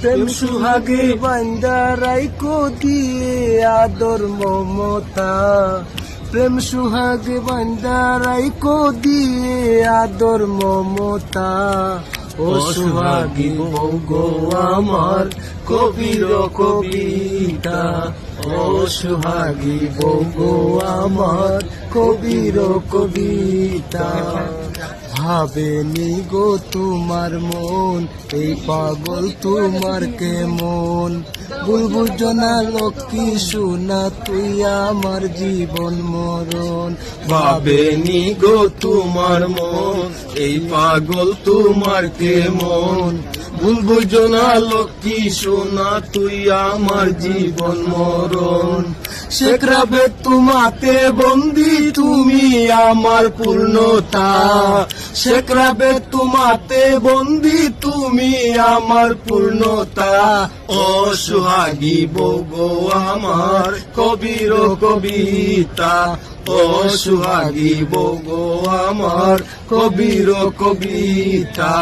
প্রেম সুহাগে বান্দা রাইকো দিয়ে আদর মমতা, প্রেম সুহাগে বান্দা রাইকো দিয়ে আদর মমতা। ও সুহাগী বউ গো আমার কবির কবিতা, ও সুহাগী বউ গো আমার কবির কবিতা। ভাবেনি গো তোমার মন, এই পাগল তোমার কেমন। বুলবুল জনা লক্ষ্মী সোনা তুই আমার জীবন মরণ। ভাবেনি গো তোমার মন, এই পাগল তোমার কেমন। বুলবুল জনা লক্ষ্মী সোনা তুই আমার জীবন মরণ। শেখ রাবে তোমাতে বন্দি তুমি আমার পূর্ণতা, শেখ রাবে তোমাতে বন্দি তুমি আমার পূর্ণতা। ও সুহাগী বউ গো আমার কবির কবিতা, ও সুহাগী বউ গো আমার কবির কবিতা।